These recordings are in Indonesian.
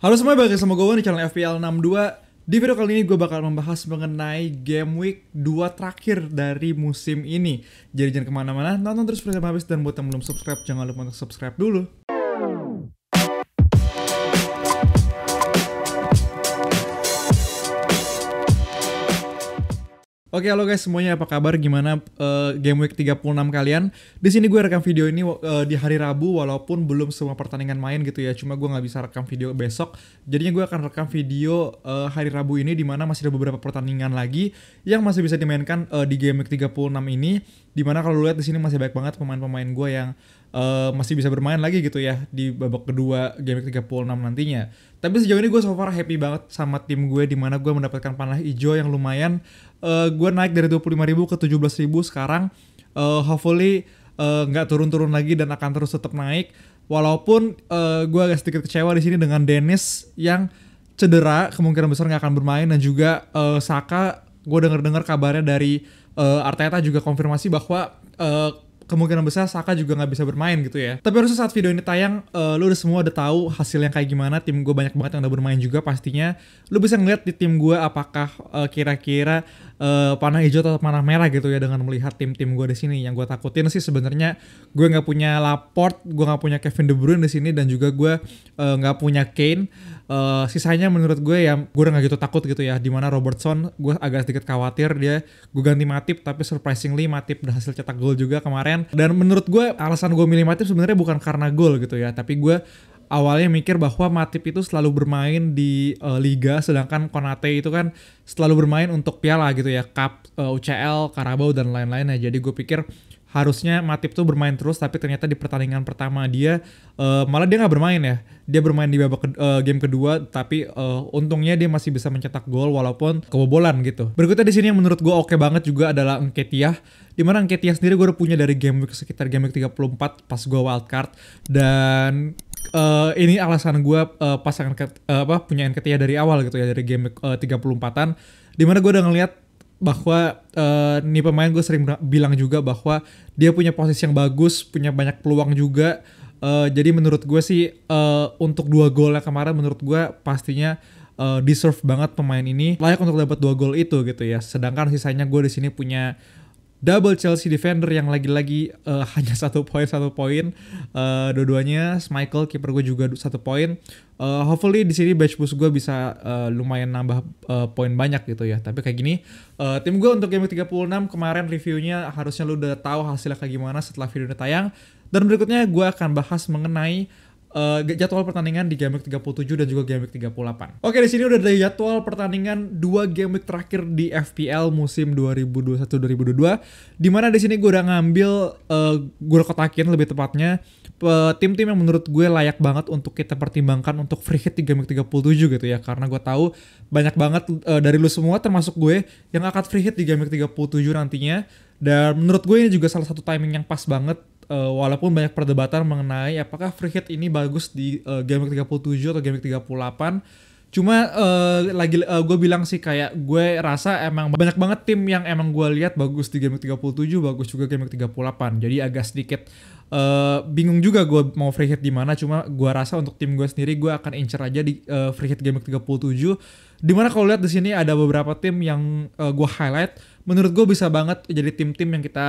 Halo semua, balik sama gue di channel FPL 62. Di video kali ini gue bakal membahas mengenai game week 2 terakhir dari musim ini. Jadi jangan kemana-mana, nonton terus sampai habis. Dan buat yang belum subscribe, jangan lupa untuk subscribe dulu. Oke, halo guys semuanya, apa kabar? Gimana game week 36 kalian? Di sini gue rekam video ini di hari Rabu, walaupun belum semua pertandingan main gitu ya. Cuma gue nggak bisa rekam video besok. Jadinya gue akan rekam video hari Rabu ini, dimana masih ada beberapa pertandingan lagi yang masih bisa dimainkan di game week 36 ini. Dimana kalau lu lihat di sini masih banyak banget pemain-pemain gue yang masih bisa bermain lagi gitu ya di babak kedua game week 36 nantinya. Tapi sejauh ini gue so far happy banget sama tim gue, dimana gue mendapatkan panah hijau yang lumayan. Gue naik dari 25.000 ke 17.000 sekarang. Hopefully nggak turun-turun lagi dan akan terus tetap naik. Walaupun gue agak sedikit kecewa di sini dengan Dennis yang cedera, kemungkinan besar nggak akan bermain, dan juga Saka. Gue dengar kabarnya dari Arteta juga konfirmasi bahwa kemungkinan besar Saka juga nggak bisa bermain gitu ya. Tapi harusnya saat video ini tayang, lu udah semua udah tahu hasilnya kayak gimana. Tim gue banyak banget yang udah bermain juga pastinya. Lu bisa ngeliat di tim gue apakah kira-kira panah hijau atau panah merah gitu ya dengan melihat tim-tim gue di sini. Yang gue takutin sih sebenarnya gue nggak punya Laporte, gue nggak punya Kevin De Bruyne di sini, dan juga gue nggak punya Kane. Sisanya menurut gue ya gue udah gak gitu takut gitu ya. Dimana Robertson gue agak sedikit khawatir, dia gue ganti Matip, tapi surprisingly Matip berhasil cetak gol juga kemarin. Dan menurut gue alasan gue milih Matip sebenarnya bukan karena gol gitu ya, tapi gue awalnya mikir bahwa Matip itu selalu bermain di Liga, sedangkan Konate itu kan selalu bermain untuk piala gitu ya, Cup, UCL, Carabao dan lain-lainnya. Jadi gue pikir harusnya Matip tuh bermain terus, tapi ternyata di pertandingan pertama dia malah dia nggak bermain ya. Dia bermain di babak game kedua, tapi untungnya dia masih bisa mencetak gol walaupun kebobolan gitu. Berikutnya di sini yang menurut gue oke banget juga adalah Nketiah. Dimana Nketiah sendiri gue udah punya dari game week sekitar game week 34 pas gue wildcard, dan ini alasan gue pasang punya Nketiah dari awal gitu ya, dari game week 34-an. Dimana gue udah ngeliat bahwa nih pemain gue sering bilang juga bahwa dia punya posisi yang bagus, punya banyak peluang juga. Jadi menurut gue sih untuk 2 golnya kemarin menurut gue pastinya deserve banget pemain ini, layak untuk dapat 2 gol itu gitu ya. Sedangkan sisanya gue di sini punya double Chelsea defender yang lagi-lagi hanya 1 poin. Dua-duanya Schmeichel, kiper gue juga 1 poin. Hopefully di sini bench boost gue bisa lumayan nambah poin banyak gitu ya. Tapi kayak gini, tim gue untuk game 36 kemarin reviewnya harusnya lu udah tahu hasilnya kayak gimana setelah video ini tayang. Dan berikutnya gue akan bahas mengenai jadwal pertandingan di game week 37 dan juga game week 38. Oke, di sini udah ada jadwal pertandingan 2 game week terakhir di FPL musim 2021-2022. Dimana di sini gue udah ngambil, gue udah kotakin lebih tepatnya tim-tim yang menurut gue layak banget untuk kita pertimbangkan untuk free hit di game week 37 gitu ya. Karena gue tahu banyak banget dari lu semua termasuk gue yang akan free hit di game week 37 nantinya. Dan menurut gue ini juga salah satu timing yang pas banget. Walaupun banyak perdebatan mengenai apakah free hit ini bagus di game week 37 atau game week 38. Cuma gue bilang sih kayak gue rasa emang banyak banget tim yang emang gue lihat bagus di game week 37, bagus juga game week 38. Jadi agak sedikit bingung juga gue mau free hit di mana. Cuma gue rasa untuk tim gue sendiri gue akan incer aja di free hit game week 37. Dimana kalau lihat di sini ada beberapa tim yang gue highlight, menurut gue bisa banget jadi tim-tim yang kita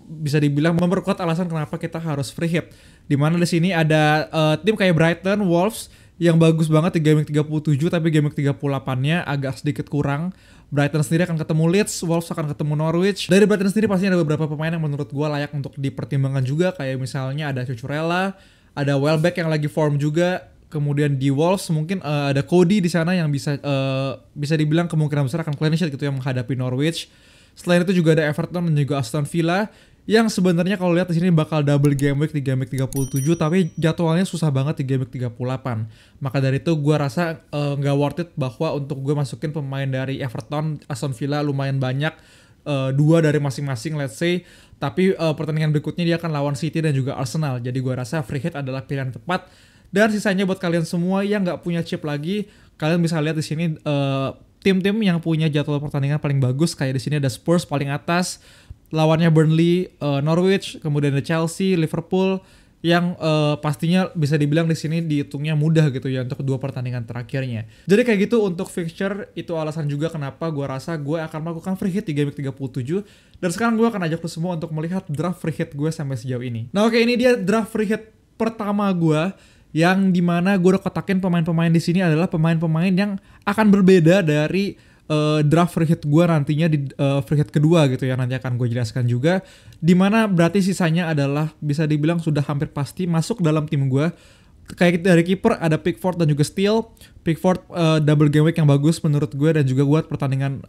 bisa dibilang memperkuat alasan kenapa kita harus free hit. Dimana di sini ada tim kayak Brighton, Wolves yang bagus banget di game week 37, tapi game week 38-nya agak sedikit kurang. Brighton sendiri akan ketemu Leeds, Wolves akan ketemu Norwich. Dari Brighton sendiri pastinya ada beberapa pemain yang menurut gue layak untuk dipertimbangkan juga, kayak misalnya ada Cucurella, ada Welbeck yang lagi form juga. Kemudian di Wolves mungkin ada Cody di sana yang bisa dibilang kemungkinan besar akan clean sheet gitu yang menghadapi Norwich. Selain itu juga ada Everton dan juga Aston Villa yang sebenarnya kalau lihat di sini bakal double game week di game week 37, tapi jadwalnya susah banget di game week 38. Maka dari itu gue rasa nggak worth it bahwa untuk gue masukin pemain dari Everton, Aston Villa lumayan banyak, 2 dari masing-masing let's say. Tapi pertandingan berikutnya dia akan lawan City dan juga Arsenal. Jadi gue rasa free hit adalah pilihan tepat. Dan sisanya buat kalian semua yang nggak punya chip lagi, kalian bisa lihat di sini tim-tim yang punya jadwal pertandingan paling bagus. Kayak di sini ada Spurs paling atas, lawannya Burnley, Norwich, kemudian ada Chelsea, Liverpool, yang pastinya bisa dibilang di sini dihitungnya mudah gitu ya untuk 2 pertandingan terakhirnya. Jadi kayak gitu untuk fixture, itu alasan juga kenapa gue rasa gue akan melakukan free hit di Game Week 37. Dan sekarang gue akan ajak lo semua untuk melihat draft free hit gue sampai sejauh ini. Nah oke, ini dia draft free hit pertama gue, yang dimana gue udah kotakin pemain-pemain di sini adalah pemain-pemain yang akan berbeda dari draft free hit gue nantinya di free hit kedua gitu ya, nanti akan gue jelaskan juga, dimana berarti sisanya adalah bisa dibilang sudah hampir pasti masuk dalam tim gue. Kayak dari kiper ada Pickford dan juga Steele. Pickford double game week yang bagus menurut gue, dan juga buat pertandingan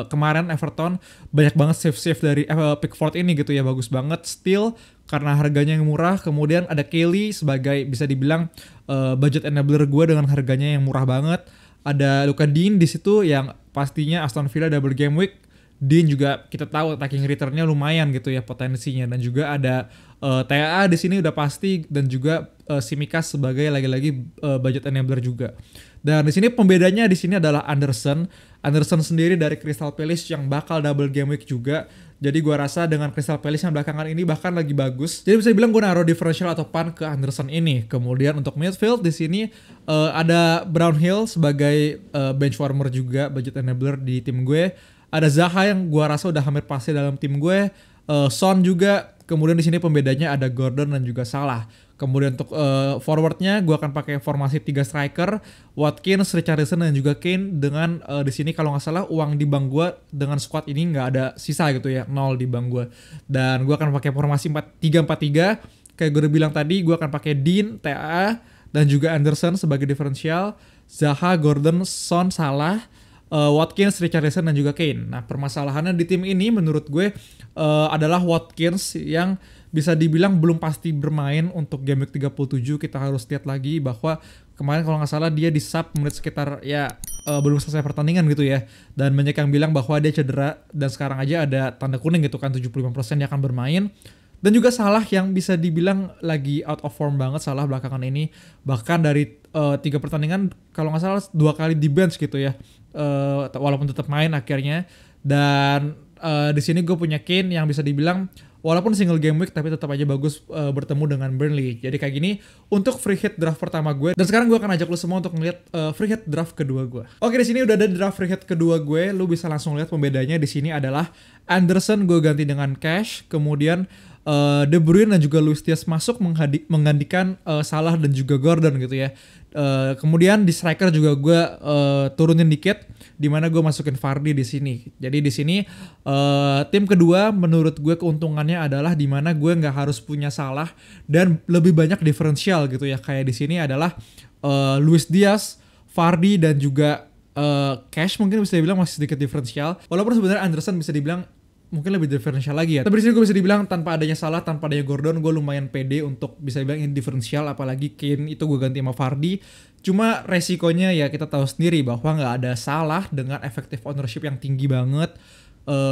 kemarin Everton banyak banget save dari Pickford ini gitu ya, bagus banget. Steele karena harganya yang murah. Kemudian ada Kelly sebagai bisa dibilang budget enabler gue dengan harganya yang murah banget. Ada Luka Dean di situ yang pastinya Aston Villa double game week. Dean juga kita tahu attacking returnnya lumayan gitu ya potensinya, dan juga ada TAA di sini udah pasti, dan juga Tsimikas sebagai lagi-lagi budget enabler juga. Dan di sini pembedanya di sini adalah Anderson sendiri dari Crystal Palace yang bakal double game week juga. Jadi gua rasa dengan Crystal Palace yang belakangan ini bahkan lagi bagus. Jadi bisa bilang gue naruh differential atau pan ke Anderson ini. Kemudian untuk midfield di sini ada Brownhill sebagai bench warmer juga, budget enabler di tim gue. Ada Zaha yang gua rasa udah hampir pasti dalam tim gue. Son juga. Kemudian di sini pembedanya ada Gordon dan juga Salah. Kemudian untuk forwardnya gue akan pakai formasi 3 striker, Watkins, Richarlison dan juga Kane, dengan di sini kalau nggak salah uang di bank gue dengan squad ini nggak ada sisa gitu ya, 0 di bank gue. Dan gue akan pakai formasi 4-3-4-3. Kayak gue udah bilang tadi, gue akan pakai Dean, TAA dan juga Anderson sebagai diferensial, Zaha, Gordon, Son, Salah, Watkins, Richarlison dan juga Kane. Nah permasalahannya di tim ini menurut gue adalah Watkins yang bisa dibilang belum pasti bermain untuk game week 37. Kita harus lihat lagi bahwa kemarin kalau nggak salah dia di sub menit sekitar ya belum selesai pertandingan gitu ya. Dan banyak yang bilang bahwa dia cedera, dan sekarang aja ada tanda kuning gitu kan, 75% dia akan bermain. Dan juga Salah yang bisa dibilang lagi out of form banget Salah belakangan ini. Bahkan dari 3 pertandingan kalau nggak salah 2 kali di bench gitu ya. Walaupun tetap main akhirnya. Dan di sini gue punya Kane yang bisa dibilang walaupun single game week tapi tetap aja bagus bertemu dengan Burnley. Jadi kayak gini untuk free hit draft pertama gue. Dan sekarang gue akan ajak lu semua untuk ngeliat free hit draft kedua gue. Oke, di sini udah ada draft free hit kedua gue. Lu bisa langsung lihat pembedanya di sini adalah Anderson gue ganti dengan Cash, kemudian De Bruyne dan juga Luis Diaz masuk menggantikan Salah dan juga Gordon gitu ya. Kemudian di striker juga gue turunin dikit, dimana gue masukin Vardy di sini. Jadi di sini tim kedua menurut gue keuntungannya adalah dimana gue nggak harus punya Salah dan lebih banyak diferensial gitu ya. Kayak di sini adalah Luis Diaz, Vardy dan juga Cash mungkin bisa dibilang masih sedikit diferensial. Walaupun sebenarnya Anderson bisa dibilang mungkin lebih diferensial lagi ya. Tapi di sini gue bisa dibilang tanpa adanya Salah, tanpa adanya Gordon, gue lumayan pede untuk bisa dibilang ini diferensial. Apalagi Kane itu gue ganti sama Vardy. Cuma resikonya ya kita tahu sendiri bahwa nggak ada Salah dengan effective ownership yang tinggi banget.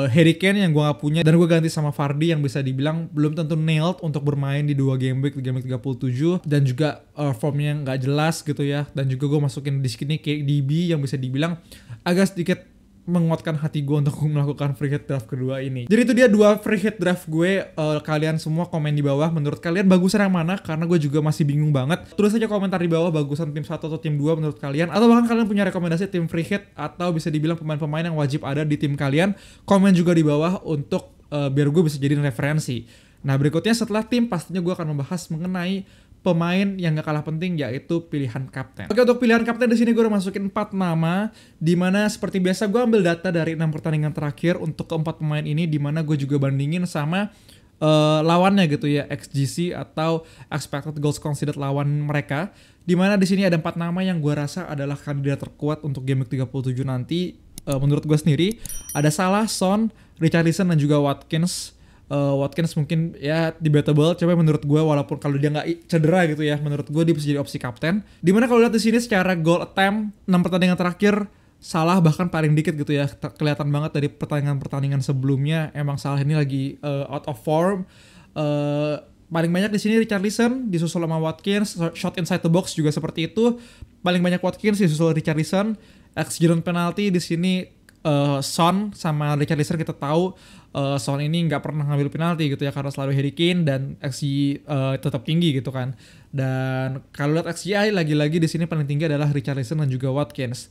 Harry Kane yang gue gak punya dan gue ganti sama Vardy yang bisa dibilang belum tentu nailed untuk bermain di 2 game week 37, dan juga formnya nggak jelas gitu ya. Dan juga gue masukin di sini KDB yang bisa dibilang agak sedikit menguatkan hati gue untuk melakukan free hit draft kedua ini. Jadi itu dia 2 free hit draft gue. Kalian semua komen di bawah menurut kalian bagusan yang mana, karena gue juga masih bingung banget. Tulis aja komentar di bawah bagusan tim 1 atau tim 2 menurut kalian, atau bahkan kalian punya rekomendasi tim free hit atau bisa dibilang pemain-pemain yang wajib ada di tim kalian. Komen juga di bawah untuk biar gue bisa jadiin referensi. Nah berikutnya setelah tim pastinya gue akan membahas mengenai pemain yang gak kalah penting, yaitu pilihan kapten. Oke, untuk pilihan kapten di sini gue udah masukin 4 nama, dimana seperti biasa gue ambil data dari 6 pertandingan terakhir untuk keempat pemain ini, dimana gue juga bandingin sama lawannya gitu ya, XGC atau expected goals conceded lawan mereka. Dimana di sini ada 4 nama yang gue rasa adalah kandidat terkuat untuk game week 37 nanti. Menurut gue sendiri ada Salah, Son, Richarlison dan juga Watkins. Watkins mungkin ya debatable, coba menurut gue walaupun kalau dia nggak cedera gitu ya, menurut gue dia bisa jadi opsi kapten. Dimana kalau lihat di sini secara goal attempt 6 pertandingan terakhir Salah bahkan paling dikit gitu ya, kelihatan banget dari pertandingan sebelumnya emang Salah ini lagi out of form. Paling banyak di sini Richarlison disusul sama Watkins, shot inside the box juga seperti itu. Paling banyak Watkins disusul Richarlison. XG penalti di sini Son sama Richarlison kita tahu Son ini nggak pernah ngambil penalti gitu ya karena selalu Harry Kane dan XG tetap tinggi gitu kan. Dan kalau lihat XGI lagi-lagi di sini paling tinggi adalah Richarlison dan juga Watkins.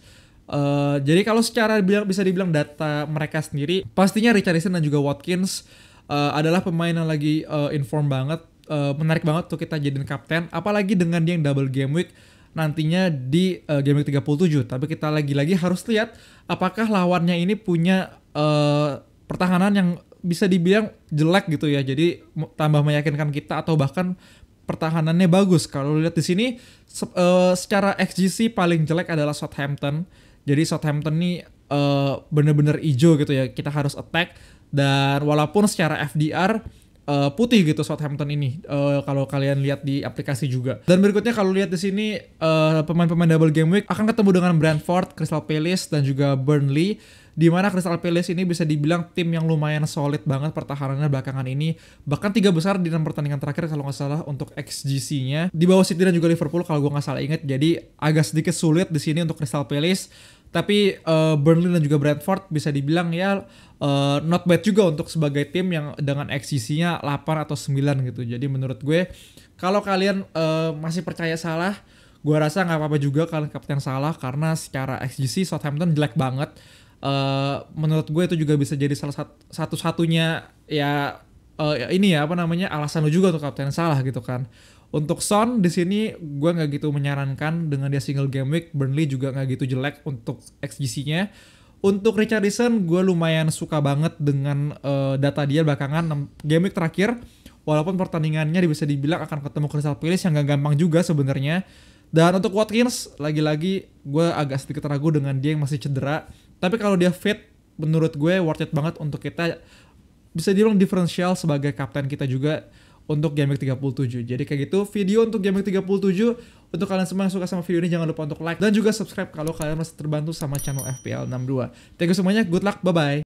Jadi kalau secara bisa dibilang data mereka sendiri, pastinya Richarlison dan juga Watkins adalah pemain yang lagi inform banget, menarik banget tuh kita jadiin kapten, apalagi dengan dia yang double game week nantinya di game week 37. Tapi kita lagi-lagi harus lihat apakah lawannya ini punya pertahanan yang bisa dibilang jelek gitu ya. Jadi tambah meyakinkan kita atau bahkan pertahanannya bagus. Kalau lihat di sini secara XGC paling jelek adalah Southampton. Jadi Southampton nih bener-bener hijau gitu ya. Kita harus attack, dan walaupun secara FDR putih gitu Southampton ini kalau kalian lihat di aplikasi juga. Dan berikutnya kalau lihat di sini pemain-pemain double game week akan ketemu dengan Brentford, Crystal Palace dan juga Burnley, di mana Crystal Palace ini bisa dibilang tim yang lumayan solid banget pertahanannya belakangan ini, bahkan 3 besar di 6 pertandingan terakhir kalau nggak salah untuk XGC-nya, di bawah City dan juga Liverpool kalau gue nggak salah inget. Jadi agak sedikit sulit di sini untuk Crystal Palace, tapi Burnley dan juga Brentford bisa dibilang ya not bad juga untuk sebagai tim yang dengan XGC-nya 8 atau 9 gitu. Jadi menurut gue kalau kalian masih percaya Salah, gue rasa nggak apa-apa juga kalian kapten Salah, karena secara XGC Southampton jelek banget. Menurut gue itu juga bisa jadi salah satu-satunya ya ini ya apa namanya alasan lu juga untuk kapten Salah gitu kan. Untuk Son di sini gue nggak gitu menyarankan dengan dia single game week. Burnley juga nggak gitu jelek untuk XGC-nya. Untuk Richarlison gue lumayan suka banget dengan data dia belakangan 6 game week terakhir. Walaupun pertandingannya bisa dibilang akan ketemu Crystal Palace yang gak gampang juga sebenarnya. Dan untuk Watkins lagi-lagi gue agak sedikit ragu dengan dia yang masih cedera. Tapi kalau dia fit, menurut gue worth it banget untuk kita bisa dibilang diferensial sebagai kapten kita juga untuk game week 37. Jadi kayak gitu video untuk game week 37. Untuk kalian semua yang suka sama video ini jangan lupa untuk like dan juga subscribe kalau kalian masih terbantu sama channel FPL 62. Thank you semuanya, good luck, bye bye.